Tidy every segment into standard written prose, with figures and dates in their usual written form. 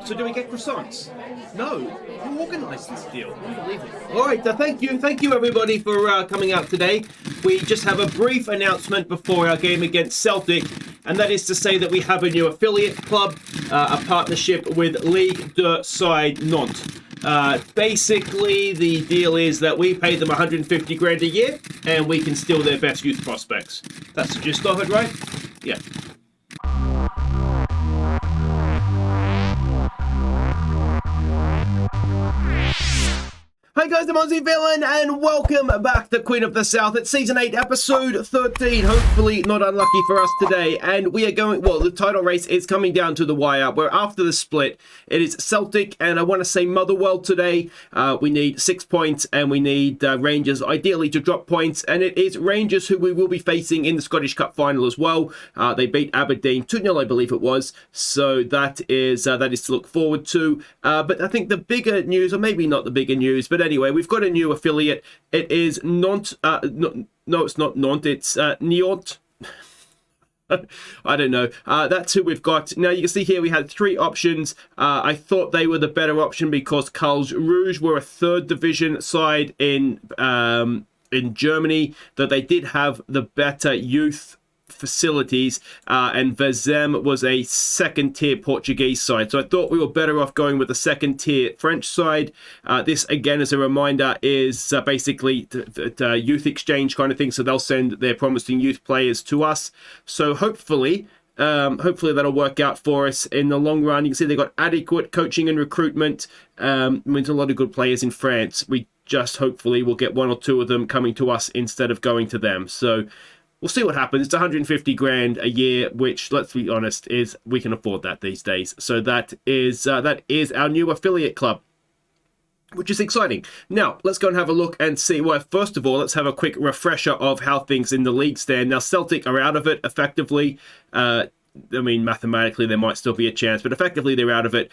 So do we get croissants? No. Who organised this deal? Unbelievable. All right, thank you everybody for coming out today. We just have a brief announcement before our game against Celtic, and that is to say that we have a new affiliate club, a partnership with Ligue de Side Nantes. Basically, the deal is that we pay them 150 grand a year, and we can steal their best youth prospects. That's the gist of it, right? Yeah. Hi guys, I'm Aussie Villain, and welcome back to Queen of the South. It's Season 8, Episode 13. Hopefully not unlucky for us today. And we are going, well, the title race is coming down to the wire. We're after the split. It is Celtic, and I want to say Motherwell today. We need 6 points, and we need Rangers, ideally, to drop points. And it is Rangers who we will be facing in the Scottish Cup final as well. They beat Aberdeen 2-0, I believe it was. So that is to look forward to. But I think the bigger news, or maybe not the bigger news, but anyway, we've got a new affiliate. It is Nantes. No, it's not Nantes. It's Niort. I don't know. That's who we've got. Now, you can see here we had three options. I thought they were the better option because Carls Rouge were a third division side in Germany, that they did have the better youth facilities, and Vezem was a second tier Portuguese side, so I thought we were better off going with the second tier French side. This, again, as a reminder, is basically the youth exchange kind of thing, so they'll send their promising youth players to us. So hopefully that'll work out for us in the long run. You can see they've got adequate coaching and recruitment. There's a lot of good players in France. We just hopefully will get one or two of them coming to us instead of going to them. So we'll see what happens. It's 150 grand a year, which, let's be honest, is we can afford that these days. So that is our new affiliate club, which is exciting. Now, let's go and have a look and see. Well, first of all, let's have a quick refresher of how things in the league stand. Now, Celtic are out of it effectively. I mean, mathematically, there might still be a chance, but effectively, they're out of it.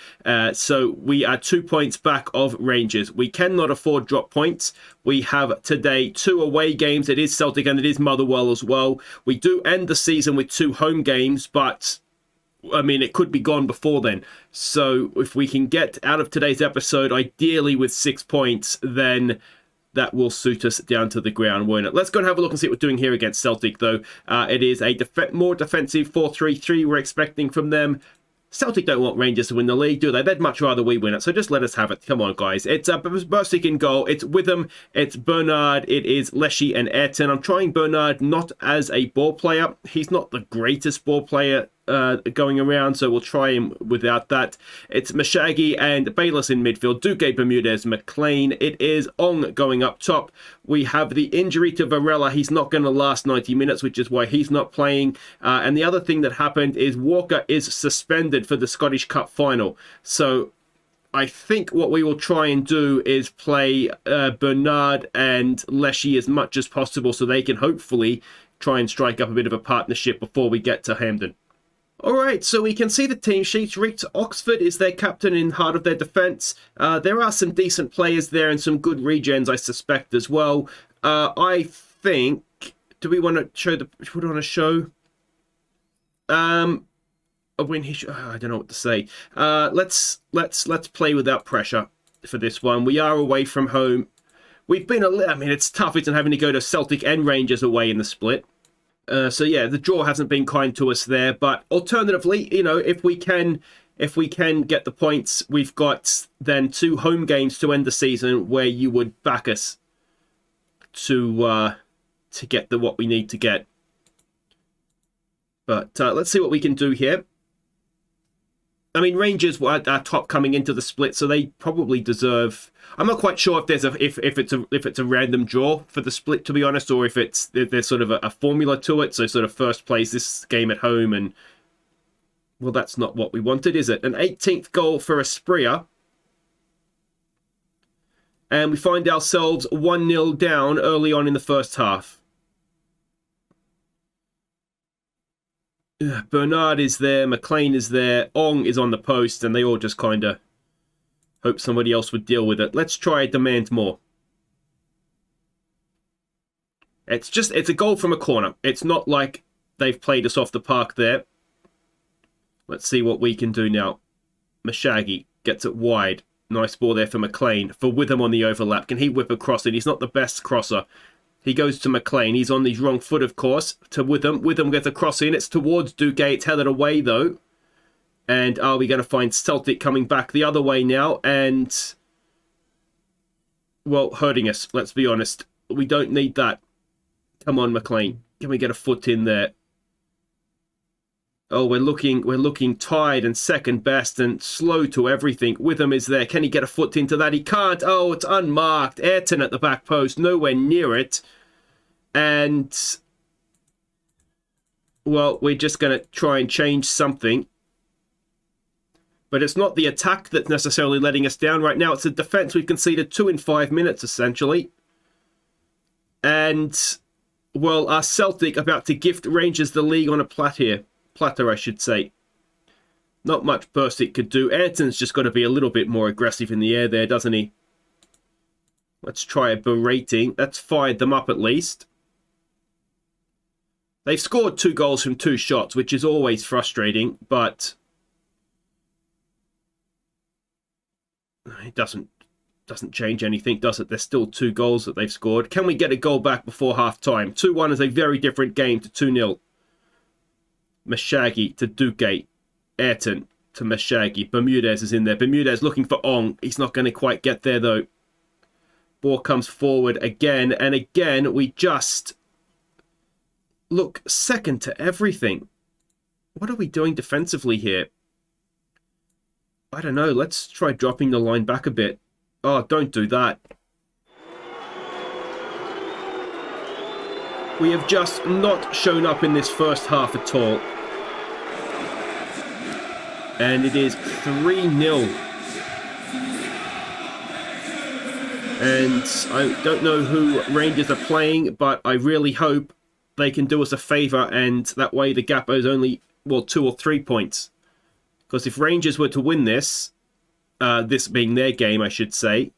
So we are 2 points back of Rangers. We cannot afford drop points. We have today 2 away games. It is Celtic and it is Motherwell as well. We do end the season with 2 home games, but I mean, it could be gone before then. So if we can get out of today's episode, ideally with 6 points, then that will suit us down to the ground, won't it? Let's go and have a look and see what we're doing here against Celtic, though. It is a more defensive 4-3-3 we're expecting from them. Celtic don't want Rangers to win the league, do they? They'd much rather we win it, so just let us have it. Come on, guys. It's Bursik in goal. It's Witham, it's Bernard, it is Leshy and Ayrton. I'm trying Bernard not as a ball player. He's not the greatest ball player going around, so we'll try him without that. It's Mashagi and Bayless in midfield, Duque, Bermudez, McLean. It is Ong going up top. We have the injury to Varela. He's not going to last 90 minutes, which is why he's not playing. And the other thing that happened is Walker is suspended for the Scottish Cup final. So I think what we will try and do is play Bernard and Leshy as much as possible so they can hopefully try and strike up a bit of a partnership before we get to Hampden. All right, so we can see the team sheets. Rick Oxford is their captain in heart of their defence. There are some decent players there and some good regens, I suspect, as well. I think, do we want to show put on a show? I don't know what to say. Let's play without pressure for this one. We are away from home. We've been I mean, it's tough. It's having to go to Celtic and Rangers away in the split. So yeah, the draw hasn't been kind to us there, but alternatively, you know, if we can get the points, we've got then 2 home games to end the season where you would back us to get what we need to get. But let's see what we can do here. I mean, Rangers were our top coming into the split, so they probably deserve. I'm not quite sure if there's if it's a random draw for the split, to be honest, or if there's sort of a formula to it. So sort of first plays this game at home, and well, that's not what we wanted, is it? An 18th goal for Espria, and we find ourselves 1-0 down early on in the first half. Bernard is there, McLean is there, Ong is on the post, and they all just kind of hope somebody else would deal with it. Let's try demand more. It's a goal from a corner. It's not like they've played us off the park there. Let's see what we can do now. Mashagi gets it wide. Nice ball there for McLean. For Witham on the overlap. Can he whip across it? He's not the best crosser. He goes to McLean. He's on the wrong foot, of course, to Witham. Witham gets a cross in. It's towards Duguay. It's headed away, though. And are we going to find Celtic coming back the other way now? And, well, hurting us, let's be honest. We don't need that. Come on, McLean. Can we get a foot in there? Oh, we're looking tired and second best and slow to everything. Witham is there. Can he get a foot into that? He can't. Oh, it's unmarked. Ayrton at the back post. Nowhere near it. And, well, we're just going to try and change something. But it's not the attack that's necessarily letting us down right now. It's the defence. We've conceded 2 in 5 minutes, essentially. And, well, our Celtic about to gift Rangers the league on a platter, I should say. Not much Bursic could do. Ayrton's just got to be a little bit more aggressive in the air there, doesn't he? Let's try a berating. That's fired them up at least. They've scored 2 goals from 2 shots, which is always frustrating, but it doesn't change anything, does it? There's still 2 goals that they've scored. Can we get a goal back before half-time? 2-1 is a very different game to 2-0. Mashagi to Duguay. Ayrton to Mashagi. Bermudez is in there. Bermudez looking for Ong. He's not going to quite get there, though. Ball comes forward again, and again, we just look second to everything. What are we doing defensively here? I don't know. Let's try dropping the line back a bit. Oh, don't do that. We have just not shown up in this first half at all. And it is 3-0. And I don't know who Rangers are playing, but I really hope they can do us a favour, and that way the gap is only, well, 2 or 3 points. Because if Rangers were to win this, this being their game, I should say,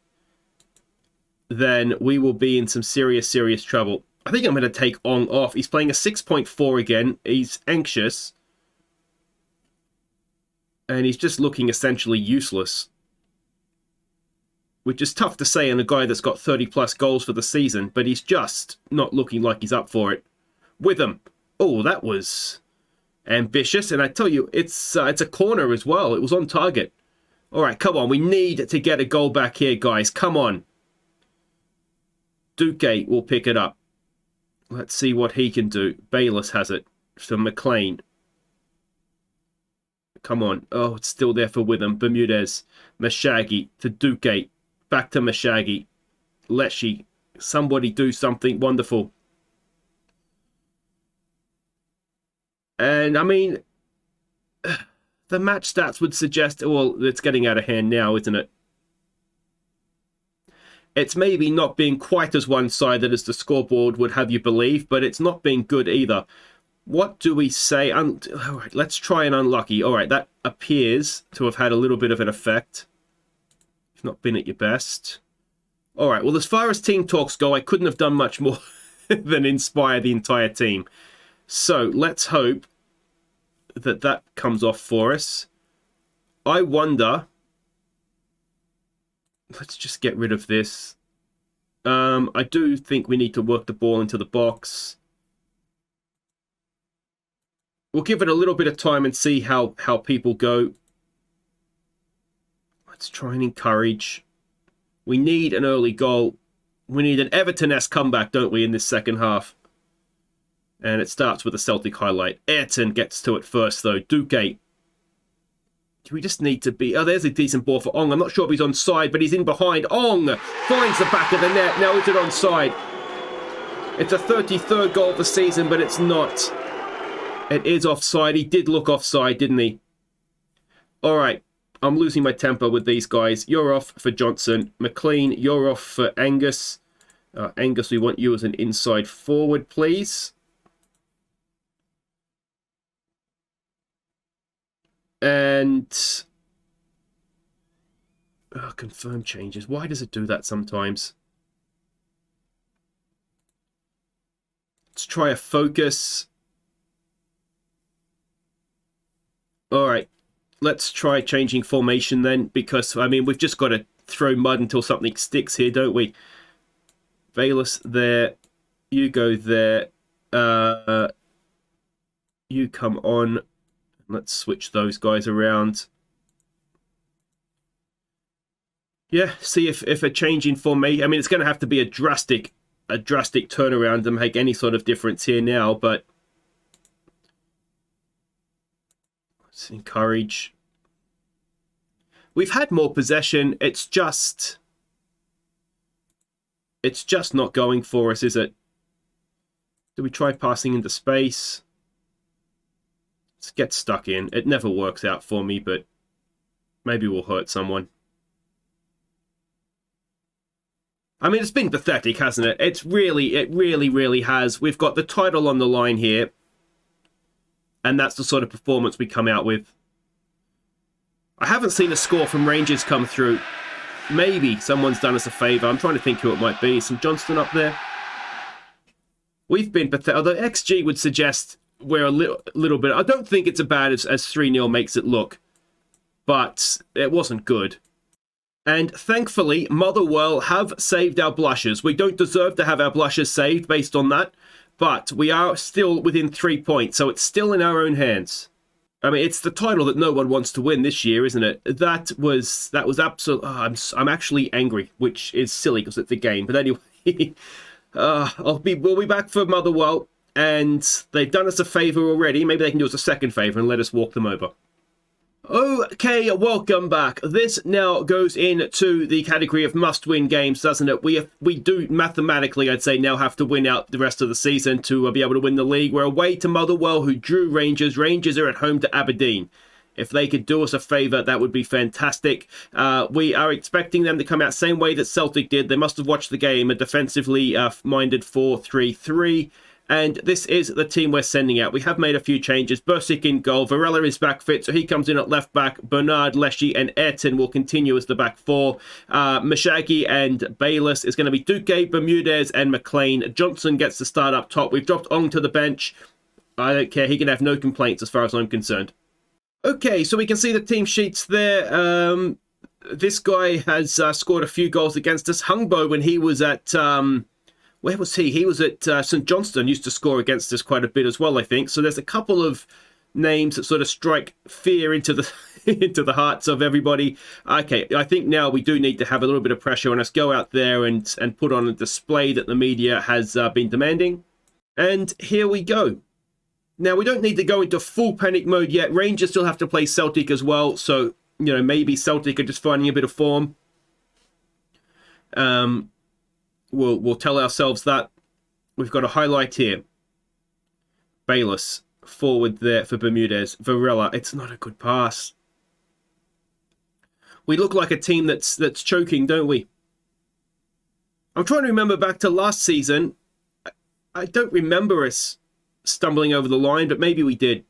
then we will be in some serious, serious trouble. I think I'm going to take Ong off. He's playing a 6.4 again. He's anxious. And he's just looking essentially useless. Which is tough to say on a guy that's got 30-plus goals for the season, but he's just not looking like he's up for it. Witham. Oh, that was ambitious, and I tell you, it's a corner as well. It was on target. All right, come on. We need to get a goal back here, guys. Come on. Duque will pick it up. Let's see what he can do. Bayless has it for McLean. Come on. Oh, it's still there for Witham. Bermudez. Mashagi to Duque. Back to Mashagi. Leshy. Somebody do something wonderful. And, I mean, the match stats would suggest, well, it's getting out of hand now, isn't it? It's maybe not being quite as one-sided as the scoreboard would have you believe, but it's not being good either. What do we say? All right, let's try an unlucky. All right, that appears to have had a little bit of an effect. You've not been at your best. All right, well, as far as team talks go, I couldn't have done much more than inspire the entire team. So let's hope that that comes off for us. I wonder... Let's just get rid of this. I do think we need to work the ball into the box. We'll give it a little bit of time and see how people go. Let's try and encourage. We need an early goal. We need an Everton-esque comeback, don't we, in this second half? And it starts with a Celtic highlight. Ayrton gets to it first, though. Duque. Do we just need to be... Oh, there's a decent ball for Ong. I'm not sure if he's onside, but he's in behind. Ong finds the back of the net. Now is it onside? It's a 33rd goal of the season, but it's not. It is offside. He did look offside, didn't he? All right. I'm losing my temper with these guys. You're off for Johnson. McLean, you're off for Angus. Angus, we want you as an inside forward, please. And confirm changes. Why does it do that sometimes? Let's try a focus. All right. let's try changing formation then, because, I mean, we've just got to throw mud until something sticks here, don't we? Bayless there. You go there. You come on. Let's switch those guys around. Yeah, see if a change in formation... I mean, it's going to have to be a drastic turnaround to make any sort of difference here now, but... Let's encourage. We've had more possession. It's just not going for us, is it? Do we try passing into space? Let's get stuck in. It never works out for me, but maybe we'll hurt someone. I mean, it's been pathetic, hasn't it? It really has. We've got the title on the line here. And that's the sort of performance we come out with. I haven't seen a score from Rangers come through. Maybe someone's done us a favour. I'm trying to think who it might be. St Johnston up there. We've been pathetic. Although XG would suggest we're a little bit... I don't think it's as bad as 3-0 makes it look. But it wasn't good. And thankfully, Motherwell have saved our blushes. We don't deserve to have our blushes saved based on that. But we are still within 3 points, so it's still in our own hands. I mean, it's the title that no one wants to win this year, isn't it? That was absolute... Oh, I'm actually angry, which is silly because it's a game. But anyway, we'll be back for Motherwell, and they've done us a favour already. Maybe they can do us a second favour and let us walk them over. Okay, welcome back. This now goes into the category of must-win games, doesn't it? We do mathematically, I'd say, now have to win out the rest of the season to be able to win the league. We're away to Motherwell, who drew Rangers. Rangers are at home to Aberdeen. If they could do us a favour, that would be fantastic. We are expecting them to come out same way that Celtic did. They must have watched the game, a defensively minded 4-3-3. And this is the team we're sending out. We have made a few changes. Bursic in goal. Varela is back fit, so he comes in at left back. Bernard, Leshy, and Ayrton will continue as the back four. Mashagi and Bayless is going to be Duque, Bermudez, and McLean. Johnson gets to start up top. We've dropped Ong to the bench. I don't care. He can have no complaints as far as I'm concerned. Okay, so we can see the team sheets there. This guy has scored a few goals against us. Hungbo, when he was at... where was he? He was at St Johnston, used to score against us quite a bit as well, I think. So there's a couple of names that sort of strike fear into the into the hearts of everybody. Okay, I think now we do need to have a little bit of pressure on us. Go out there and put on a display that the media has been demanding. And here we go. Now, we don't need to go into full panic mode yet. Rangers still have to play Celtic as well. So, you know, maybe Celtic are just finding a bit of form. We'll tell ourselves that. We've got a highlight here. Bayless, forward there for Bermudez. Varela, it's not a good pass. We look like a team that's choking, don't we? I'm trying to remember back to last season. I don't remember us stumbling over the line, but maybe we did.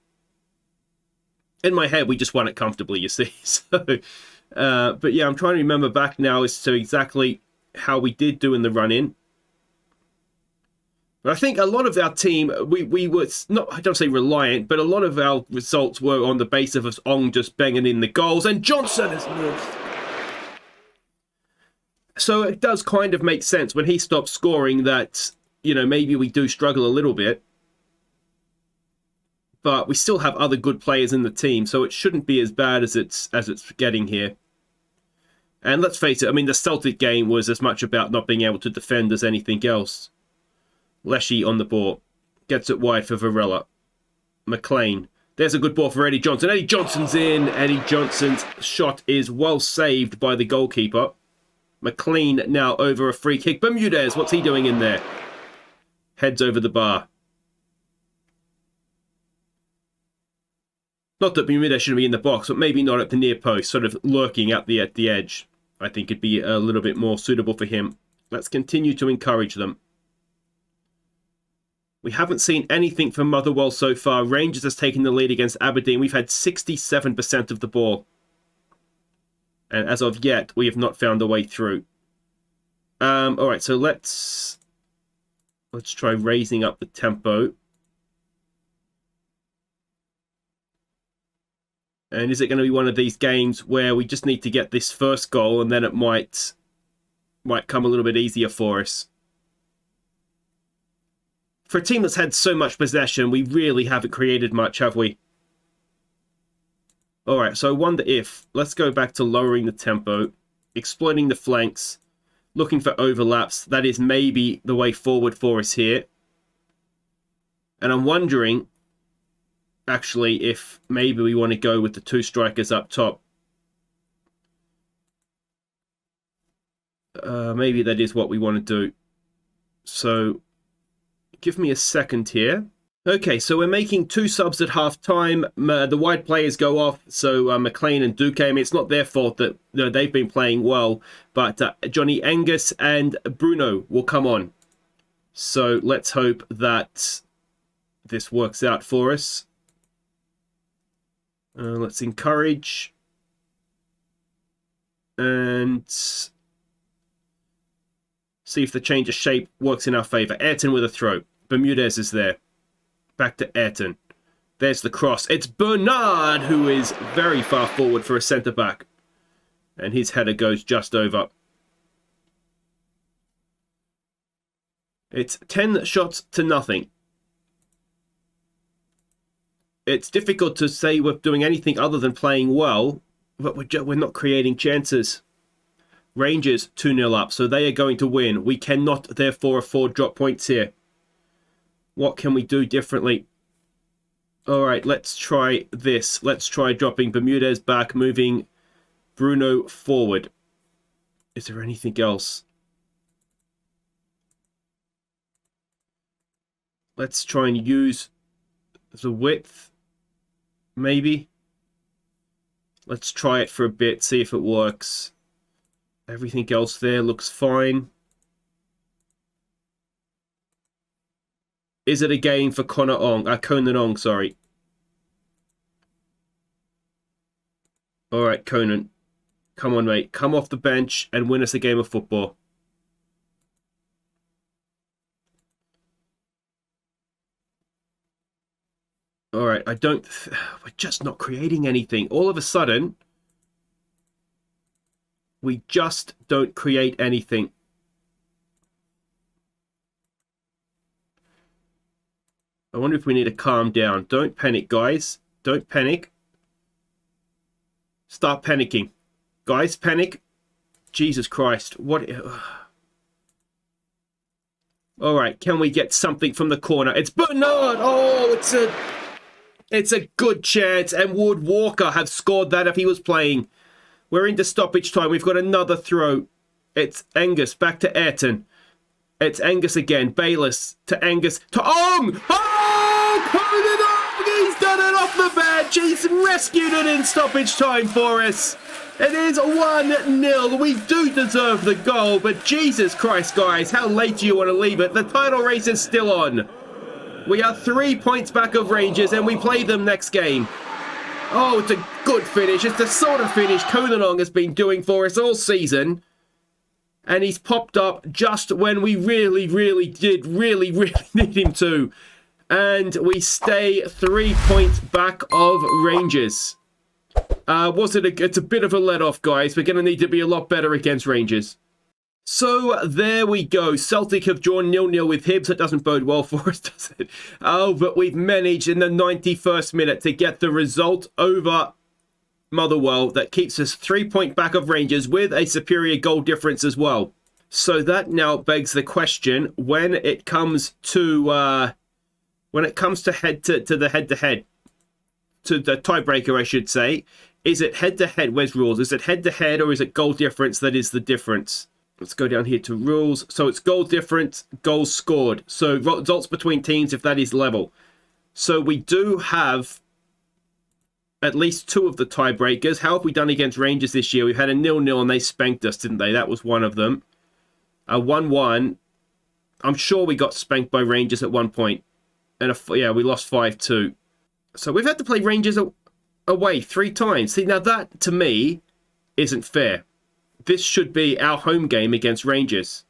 In my head, we just won it comfortably, you see. So, but yeah, I'm trying to remember back now as to exactly how we did do in the run-in. But I think a lot of our team, we were not, I don't say reliant, but a lot of our results were on the base of us Ong just banging in the goals, and Johnson has missed. So it does kind of make sense when he stops scoring that, you know, maybe we do struggle a little bit. But we still have other good players in the team, so it shouldn't be as bad as it's getting here. And let's face it, I mean, the Celtic game was as much about not being able to defend as anything else. Leshy on the ball. Gets it wide for Varela. McLean. There's a good ball for Eddie Johnson. Eddie Johnson's in. Eddie Johnson's shot is well saved by the goalkeeper. McLean now over a free kick. Bermudez, what's he doing in there? Heads over the bar. Not that Bermudez shouldn't be in the box, but maybe not at the near post, sort of lurking at the edge. I think it'd be a little bit more suitable for him. Let's continue to encourage them. We haven't seen anything from Motherwell so far. Rangers has taken the lead against Aberdeen. We've had 67% of the ball. And as of yet, we have not found a way through. All right, so let's try raising up the tempo. And is it going to be one of these games where we just need to get this first goal and then it might come a little bit easier for us? For a team that's had so much possession, we really haven't created much, have we? Alright, so I wonder if... Let's go back to lowering the tempo, exploiting the flanks, looking for overlaps. That is maybe the way forward for us here. And I'm wondering, actually, if maybe we want to go with the 2 strikers up top. Maybe that is what we want to do. So... give me a second here. Okay, so we're making 2 subs at half-time. The wide players go off, so McLean and Duque. I mean, it's not their fault that they've been playing well, but Johnny Angus and Bruno will come on. So let's hope that this works out for us. Let's encourage. And see if the change of shape works in our favour. Ayrton with a throw. Bermudez is there. Back to Ayrton. There's the cross. It's Bernard who is very far forward for a centre-back. And his header goes just over. It's 10 shots to nothing. It's difficult to say we're doing anything other than playing well, but we're not creating chances. Rangers 2-0 up, so they are going to win. We cannot, therefore, afford drop points here. What can we do differently? All right, let's try this. Let's try dropping Bermudez back, moving Bruno forward. Is there anything else? Let's try and use the width, maybe. Let's try it for a bit, see if it works. Everything else there looks fine. Is it a game for Conan Ong, sorry. Alright, Conan. Come on, mate. Come off the bench and win us a game of football. Alright, we're just not creating anything. All of a sudden, we just don't create anything. I wonder if we need to calm down. Don't panic, guys. Don't panic. Start panicking. Guys, panic. Jesus Christ. What? All right, can we get something from the corner? It's Bernard. Oh, it's a good chance. And Wood Walker have scored that if he was playing. We're into stoppage time. We've got another throw. It's Angus back to Ayrton. It's Angus again. Bayless to Angus to Ong. Oh, Conan Ong! He's done it off the bench. He's rescued it in stoppage time for us. It is 1-0. We do deserve the goal, but Jesus Christ, guys, how late do you want to leave it? The title race is still on. We are 3 points back of Rangers, and we play them next game. Oh, it's a good finish. It's the sort of finish Conan Ong has been doing for us all season. And he's popped up just when we really need him to. And we stay 3 points back of Rangers. It's a bit of a let-off, guys. We're going to need to be a lot better against Rangers. So, there we go. Celtic have drawn 0-0 with Hibs. That doesn't bode well for us, does it? Oh, but we've managed in the 91st minute to get the result over Motherwell that keeps us 3 points back of Rangers with a superior goal difference as well. So that now begs the question: when it comes to the head-to-head, to the tiebreaker, I should say, is it head-to-head? Where's rules? Is it head-to-head or is it goal difference that is the difference? Let's go down here to rules. So it's goal difference, goals scored. So results between teams if that is level. So we do have at least 2 of the tiebreakers. How have we done against Rangers this year? We've had a 0-0 and they spanked us, didn't they? That was one of them. A 1-1. I'm sure we got spanked by Rangers at one point. And we lost 5-2. So we've had to play Rangers away 3 times. See, now that, to me, isn't fair. This should be our home game against Rangers.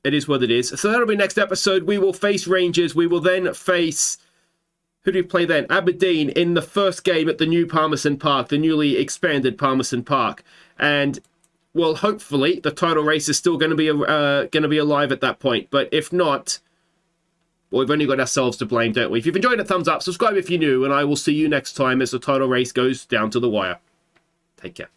It is what it is. So that'll be next episode. We will face Rangers. We will then face Who do we play then? Aberdeen in the first game at the new Palmerston Park, the newly expanded Palmerston Park. And, well, hopefully the title race is still going to be alive at that point. But if not, well, we've only got ourselves to blame, don't we? If you've enjoyed it, thumbs up, subscribe if you're new, and I will see you next time as the title race goes down to the wire. Take care.